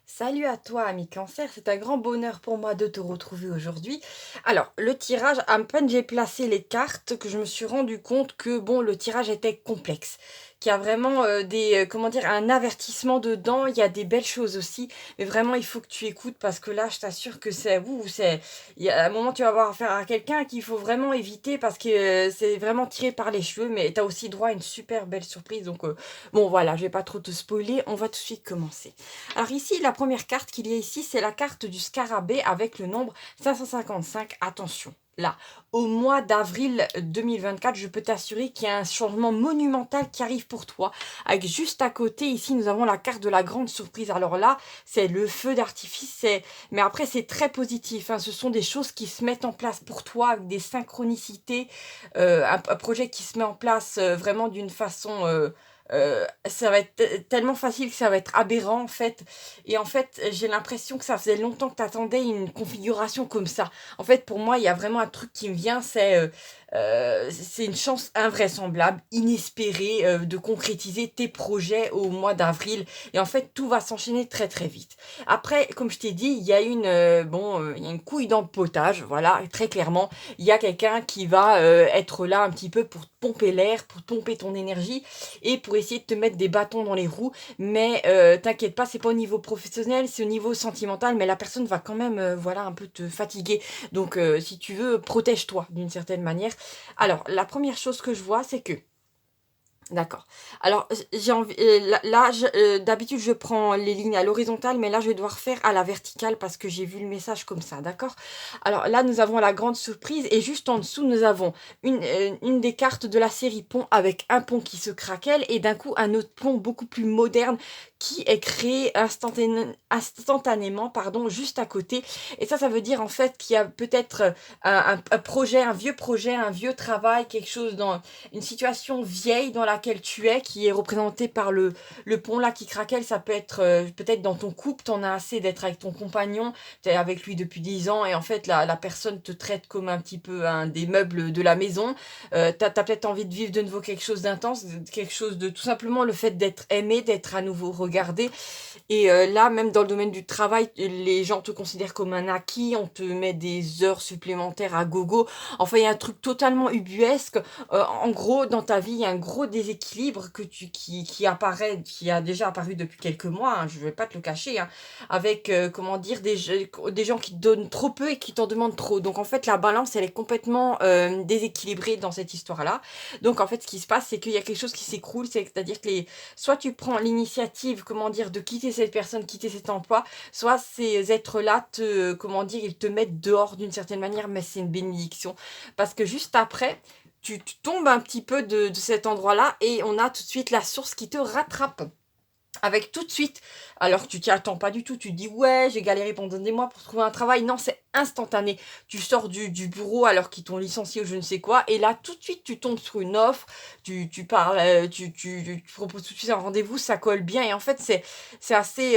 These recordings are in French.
Salut à toi, ami Cancer, c'est un grand bonheur pour moi de te retrouver aujourd'hui. Alors, le tirage, à peine j'ai placé les cartes que je me suis rendu compte que bon, le tirage était complexe, qu'il y a vraiment comment dire, un avertissement dedans. Il y a des belles choses aussi, mais vraiment il faut que tu écoutes parce que là, je t'assure que il y a un moment tu vas avoir affaire à quelqu'un qu'il faut vraiment éviter parce que c'est vraiment tiré par les cheveux, mais tu as aussi droit à une super belle surprise. Donc bon, voilà, je vais pas trop te spoiler, on va tout de suite commencer. Alors ici, la première carte qu'il y a ici, c'est la carte du scarabée avec le nombre 555. Attention, là, au mois d'avril 2024, je peux t'assurer qu'il y a un changement monumental qui arrive pour toi. Avec juste à côté, ici, nous avons la carte de la grande surprise. Alors là, c'est le feu d'artifice, mais après, c'est très positif, hein. Ce sont des choses qui se mettent en place pour toi, avec des synchronicités, un projet qui se met en place vraiment d'une façon... ça va être tellement facile que ça va être aberrant en fait. Et en fait, j'ai l'impression que ça faisait longtemps que tu attendais une configuration comme ça. En fait, pour moi, il y a vraiment un truc qui me vient, c'est une chance invraisemblable, inespérée, de concrétiser tes projets au mois d'avril. Et en fait, tout va s'enchaîner très très vite. Après, comme je t'ai dit, il y a il y a une couille dans le potage, voilà, très clairement. Il y a quelqu'un qui va être là un petit peu pour te pomper l'air, pour te pomper ton énergie et pour essayer de te mettre des bâtons dans les roues. Mais t'inquiète pas, c'est pas au niveau professionnel, c'est au niveau sentimental, mais la personne va quand même voilà, un peu te fatiguer. Donc si tu veux, protège-toi d'une certaine manière. Alors, la première chose que je vois, c'est que d'accord. Alors, j'ai envie, d'habitude, je prends les lignes à l'horizontale, mais là, je vais devoir faire à la verticale parce que j'ai vu le message comme ça, d'accord? Alors là, nous avons la grande surprise et juste en dessous, nous avons une des cartes de la série pont avec un pont qui se craquelle et d'un coup, un autre pont beaucoup plus moderne qui est créé instantanément, pardon, juste à côté. Et ça veut dire en fait qu'il y a peut-être un projet, un vieux projet, un vieux travail, quelque chose dans une situation vieille dans laquelle tu es, qui est représentée par le pont là qui craquelle. Ça peut être peut-être dans ton couple, t'en as assez d'être avec ton compagnon, t'es avec lui depuis 10 ans et en fait la personne te traite comme un petit peu un des meubles de la maison. T'as peut-être envie de vivre de nouveau quelque chose d'intense, quelque chose de tout simplement le fait d'être aimé, d'être à nouveau regardé. Et là, même dans le domaine du travail, les gens te considèrent comme un acquis, on te met des heures supplémentaires à gogo. Enfin, il y a un truc totalement ubuesque. En gros, dans ta vie, il y a un gros déséquilibre qui apparaît, qui a déjà apparu depuis quelques mois, hein, je ne vais pas te le cacher, hein, avec, comment dire, des gens qui te donnent trop peu et qui t'en demandent trop. Donc, en fait, la balance, elle est complètement déséquilibrée dans cette histoire-là. Donc, en fait, ce qui se passe, c'est qu'il y a quelque chose qui s'écroule, c'est-à-dire que soit tu prends l'initiative, comment dire, de quitter cette personne, quitter cet emploi, soit ces êtres-là comment dire, ils te mettent dehors d'une certaine manière, mais c'est une bénédiction. Parce que juste après, tu tombes un petit peu de cet endroit-là et on a tout de suite la source qui te rattrape avec tout de suite, alors que tu t'y attends pas du tout, tu te dis ouais, j'ai galéré pendant des mois pour trouver un travail. Non, c'est instantané. Tu sors du bureau alors qu'ils t'ont licencié ou je ne sais quoi, et là tout de suite tu tombes sur une offre, tu parles, tu proposes tout de suite un rendez-vous, ça colle bien, et en fait c'est assez,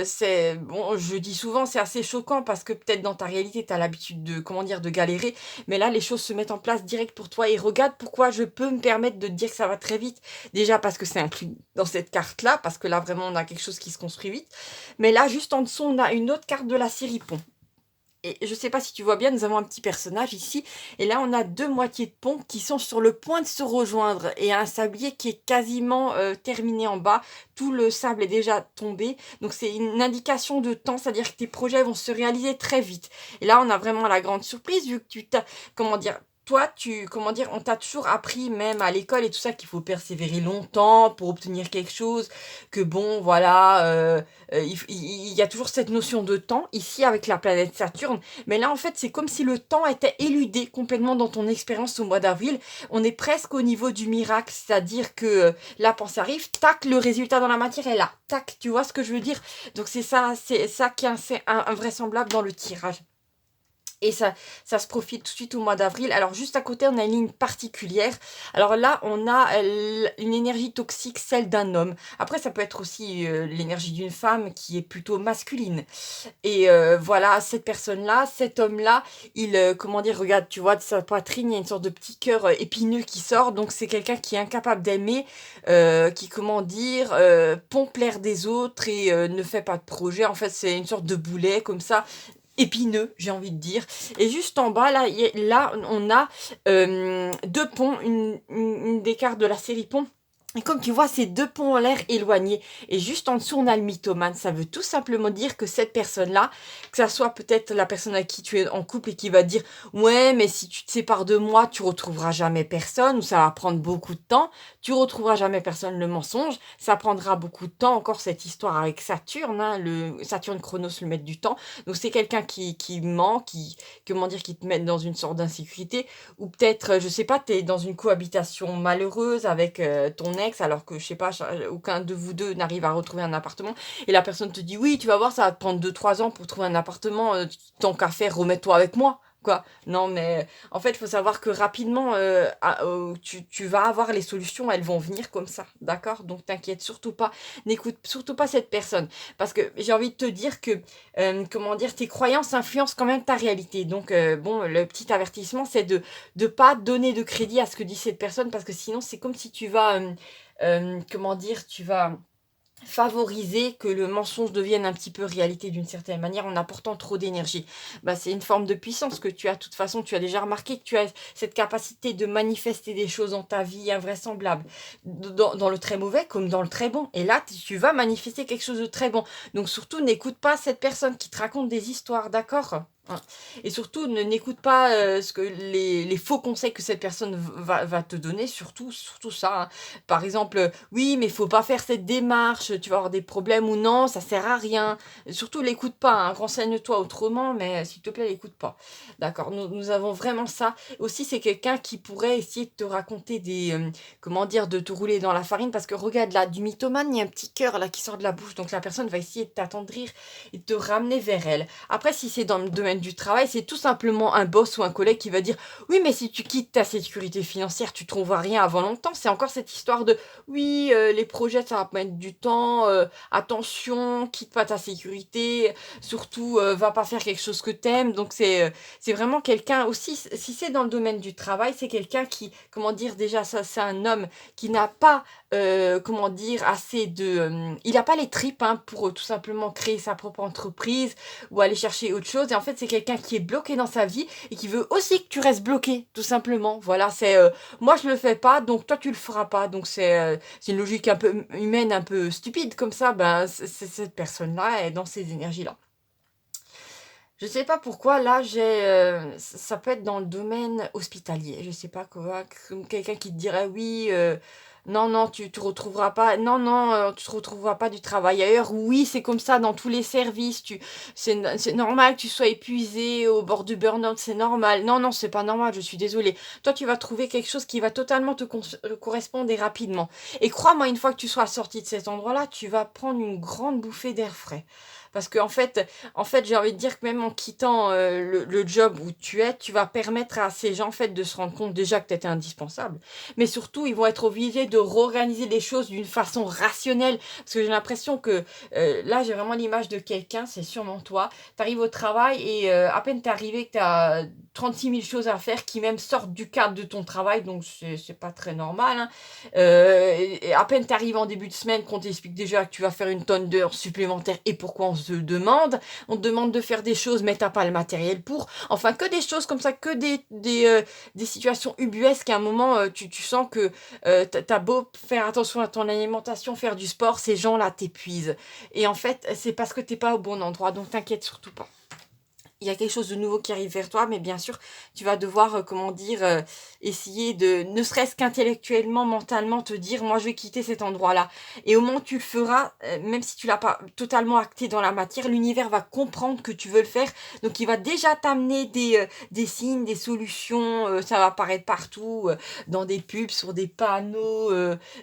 c'est bon, je dis souvent c'est assez choquant parce que peut-être dans ta réalité tu as l'habitude de comment dire de galérer, mais là les choses se mettent en place direct pour toi, et regarde pourquoi je peux me permettre de te dire que ça va très vite. Déjà parce que c'est inclus dans cette carte-là, parce que là vraiment on a quelque chose qui se construit vite. Mais là juste en dessous on a une autre carte de la série pont. Et je sais pas si tu vois bien, nous avons un petit personnage ici, et là on a deux moitiés de pont qui sont sur le point de se rejoindre, et un sablier qui est quasiment terminé en bas, tout le sable est déjà tombé, donc c'est une indication de temps, c'est-à-dire que tes projets vont se réaliser très vite. Et là on a vraiment la grande surprise, vu que tu t'as, comment dire, toi, comment dire, on t'a toujours appris, même à l'école et tout ça, qu'il faut persévérer longtemps pour obtenir quelque chose, que bon, voilà, il y a toujours cette notion de temps, ici avec la planète Saturne, mais là, en fait, c'est comme si le temps était éludé complètement dans ton expérience au mois d'avril. On est presque au niveau du miracle, c'est-à-dire que là, quand ça arrive, tac, le résultat dans la matière est là, tac, tu vois ce que je veux dire? Donc c'est ça qui est assez invraisemblable dans le tirage. Et ça se profile tout de suite au mois d'avril. Alors juste à côté, on a une ligne particulière. Alors là, on a une énergie toxique, celle d'un homme. Après, ça peut être aussi l'énergie d'une femme qui est plutôt masculine. Et voilà, cette personne-là, cet homme-là, il, comment dire, regarde, tu vois, de sa poitrine, il y a une sorte de petit cœur épineux qui sort. Donc c'est quelqu'un qui est incapable d'aimer, qui, comment dire, pompe l'air des autres et ne fait pas de projet. En fait, c'est une sorte de boulet comme ça, épineux, j'ai envie de dire. Et juste en bas, là, là on a deux ponts, une des cartes de la série pont. Et comme tu vois, ces deux ponts en l'air éloignés. Et juste en dessous, on a le mythomane. Ça veut tout simplement dire que cette personne-là, que ça soit peut-être la personne à qui tu es en couple et qui va dire ouais, mais si tu te sépares de moi, tu retrouveras jamais personne, ou ça va prendre beaucoup de temps, tu retrouveras jamais personne, le mensonge, ça prendra beaucoup de temps, encore cette histoire avec Saturne, hein, le Saturne Chronos, le maître du temps. Donc c'est quelqu'un qui ment, comment dire, qui te met dans une sorte d'insécurité, ou peut-être, je sais pas, tu es dans une cohabitation malheureuse avec ton ex, alors que, je sais pas, aucun de vous deux n'arrive à retrouver un appartement, et la personne te dit, oui, tu vas voir, ça va te prendre 2 3 ans pour trouver un appartement, tant qu'à faire, remets-toi avec moi. Quoi. Non, mais en fait, il faut savoir que rapidement, tu vas avoir les solutions, elles vont venir comme ça, d'accord? Donc, t'inquiète surtout pas, n'écoute surtout pas cette personne. Parce que j'ai envie de te dire que, comment dire, tes croyances influencent quand même ta réalité. Donc, bon, le petit avertissement, c'est de pas donner de crédit à ce que dit cette personne, parce que sinon, c'est comme si tu vas, comment dire, tu vas favoriser que le mensonge devienne un petit peu réalité d'une certaine manière en apportant trop d'énergie. Bah, c'est une forme de puissance que tu as. De toute façon, tu as déjà remarqué que tu as cette capacité de manifester des choses dans ta vie invraisemblables, dans le très mauvais comme dans le très bon. Et là, tu vas manifester quelque chose de très bon. Donc surtout, n'écoute pas cette personne qui te raconte des histoires, d'accord? Hein. Et surtout, n'écoute pas ce que les faux conseils que cette personne va te donner, surtout ça. Hein. Par exemple, oui, mais il faut pas faire cette démarche, tu vas avoir des problèmes ou non, ça sert à rien. Surtout, l'écoute pas, hein, renseigne-toi autrement, mais s'il te plaît, l'écoute pas. D'accord, nous avons vraiment ça. Aussi, c'est quelqu'un qui pourrait essayer de te raconter comment dire, de te rouler dans la farine, parce que regarde là, du mythomane, il y a un petit cœur là qui sort de la bouche, donc la personne va essayer de t'attendrir et de te ramener vers elle. Après, si c'est dans le domaine du travail, c'est tout simplement un boss ou un collègue qui va dire oui, mais si tu quittes ta sécurité financière, tu trouveras rien avant longtemps. C'est encore cette histoire de oui, les projets, ça va mettre du temps, attention, quitte pas ta sécurité, surtout, va pas faire quelque chose que t'aimes. Donc c'est vraiment quelqu'un aussi, si c'est dans le domaine du travail, c'est quelqu'un qui, comment dire, déjà ça, c'est un homme qui n'a pas, comment dire, assez de, il a pas les tripes, hein, pour tout simplement créer sa propre entreprise ou aller chercher autre chose. Et en fait, c'est quelqu'un qui est bloqué dans sa vie et qui veut aussi que tu restes bloqué, tout simplement. Voilà, c'est moi je le fais pas, donc toi tu le feras pas. Donc c'est une logique un peu humaine, un peu stupide comme ça. Ben cette personne-là est dans ces énergies-là. Je sais pas pourquoi là ça peut être dans le domaine hospitalier. Je sais pas quoi, comme quelqu'un qui te dirait oui. Non, non, tu te retrouveras pas. Non, non, tu te retrouveras pas du travail ailleurs. Oui, c'est comme ça dans tous les services. C'est normal que tu sois épuisé au bord du burn-out. C'est normal. Non, non, c'est pas normal. Je suis désolée. Toi, tu vas trouver quelque chose qui va totalement te correspondre et rapidement. Et crois-moi, une fois que tu seras sorti de cet endroit-là, tu vas prendre une grande bouffée d'air frais. Parce qu'en fait, j'ai envie de dire que même en quittant le job où tu es, tu vas permettre à ces gens en fait de se rendre compte déjà que tu étais indispensable. Mais surtout, ils vont être obligés de réorganiser les choses d'une façon rationnelle. Parce que j'ai l'impression que là, j'ai vraiment l'image de quelqu'un, c'est sûrement toi. Tu arrives au travail et à peine t'es arrivé que tu as 36 000 choses à faire qui même sortent du cadre de ton travail. Donc, c'est pas très normal. Hein. Et à peine tu arrives en début de semaine qu'on t'explique déjà que tu vas faire une tonne d'heures supplémentaires et pourquoi on se demande. On te demande de faire des choses mais t'as pas le matériel pour. Enfin, que des choses comme ça, que des situations ubuesques à un moment, tu sens que t'as beau faire attention à ton alimentation, faire du sport, ces gens-là t'épuisent. Et en fait, c'est parce que t'es pas au bon endroit, donc t'inquiète surtout pas. Il y a quelque chose de nouveau qui arrive vers toi, mais bien sûr, tu vas devoir, comment dire, essayer de, ne serait-ce qu'intellectuellement, mentalement, te dire, moi, je vais quitter cet endroit-là. Et au moment où tu le feras, même si tu l'as pas totalement acté dans la matière, l'univers va comprendre que tu veux le faire. Donc, il va déjà t'amener des signes, des solutions. Ça va apparaître partout, dans des pubs, sur des panneaux.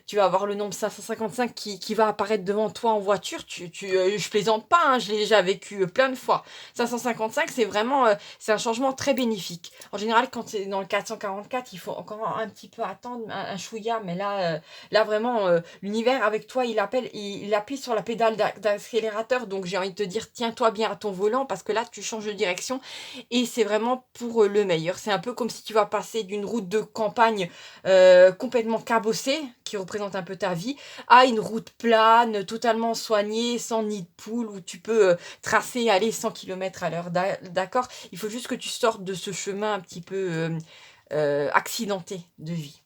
Tu vas avoir le nombre 555 qui va apparaître devant toi en voiture. Je plaisante pas, hein, je l'ai déjà vécu plein de fois. 555, que c'est un changement très bénéfique. En général, quand c'est dans le 444, il faut encore un petit peu attendre, un chouïa, mais là vraiment, l'univers avec toi, il appuie sur la pédale d'accélérateur, donc j'ai envie de te dire, tiens-toi bien à ton volant, parce que là, tu changes de direction, et c'est vraiment pour le meilleur. C'est un peu comme si tu vas passer d'une route de campagne complètement cabossée, qui représente un peu ta vie, à une route plane, totalement soignée, sans nid de poule, où tu peux tracer, aller 100 km à l'heure. D'accord? Il faut juste que tu sortes de ce chemin un petit peu accidenté de vie.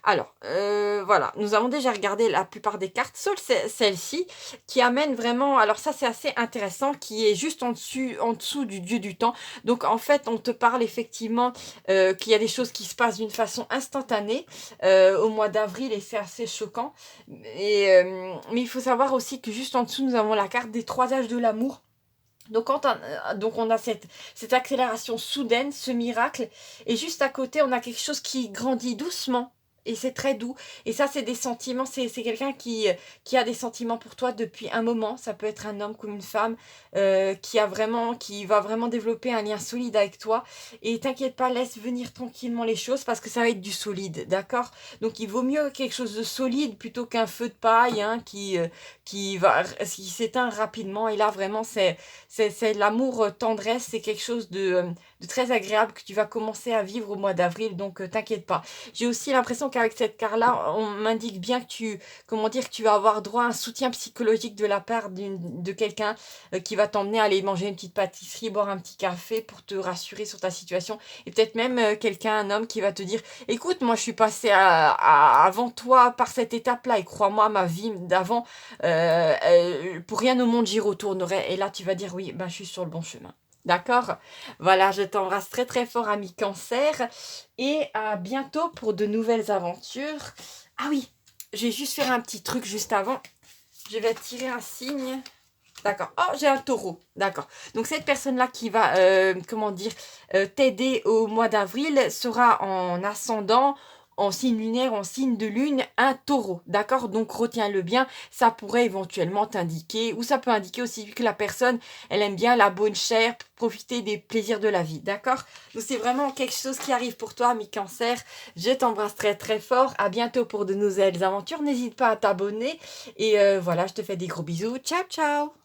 Alors, voilà, nous avons déjà regardé la plupart des cartes, sauf celle-ci, qui amène vraiment, alors ça c'est assez intéressant, qui est juste en dessous du dieu du temps. Donc en fait, on te parle effectivement qu'il y a des choses qui se passent d'une façon instantanée au mois d'avril, et c'est assez choquant. Mais il faut savoir aussi que juste en dessous, nous avons la carte des trois âges de l'amour. Donc, donc on a cette accélération soudaine, ce miracle, et juste à côté, on a quelque chose qui grandit doucement. Et c'est très doux. Et ça, c'est des sentiments. C'est quelqu'un qui a des sentiments pour toi depuis un moment. Ça peut être un homme comme une femme qui va vraiment développer un lien solide avec toi. Et t'inquiète pas, laisse venir tranquillement les choses parce que ça va être du solide, d'accord? Donc il vaut mieux quelque chose de solide plutôt qu'un feu de paille hein, qui s'éteint rapidement. Et là, vraiment, c'est l'amour tendresse. C'est quelque chose de très agréable que tu vas commencer à vivre au mois d'avril. Donc t'inquiète pas. J'ai aussi l'impression qu'avec cette carte-là, on m'indique bien que que tu vas avoir droit à un soutien psychologique de la part de quelqu'un qui va t'emmener à aller manger une petite pâtisserie, boire un petit café pour te rassurer sur ta situation. Et peut-être même quelqu'un, un homme qui va te dire, écoute, moi je suis passé avant toi par cette étape-là et crois-moi, ma vie d'avant, pour rien au monde j'y retournerai. Et là tu vas dire, oui, ben je suis sur le bon chemin. D'accord? Voilà, je t'embrasse très très fort, ami Cancer. Et à bientôt pour de nouvelles aventures. Ah oui, je vais juste faire un petit truc juste avant. Je vais tirer un signe. D'accord. Oh, j'ai un taureau. D'accord. Donc cette personne-là qui va, t'aider au mois d'avril sera en ascendant, en signe lunaire, en signe de lune, un taureau. D'accord? Donc retiens-le bien. Ça pourrait éventuellement t'indiquer, ou ça peut indiquer aussi que la personne, elle aime bien la bonne chair, profiter des plaisirs de la vie. D'accord? Donc c'est vraiment quelque chose qui arrive pour toi, mi Cancer. Je t'embrasse très très fort. À bientôt pour de nouvelles aventures. N'hésite pas à t'abonner. Et voilà, je te fais des gros bisous. Ciao, ciao!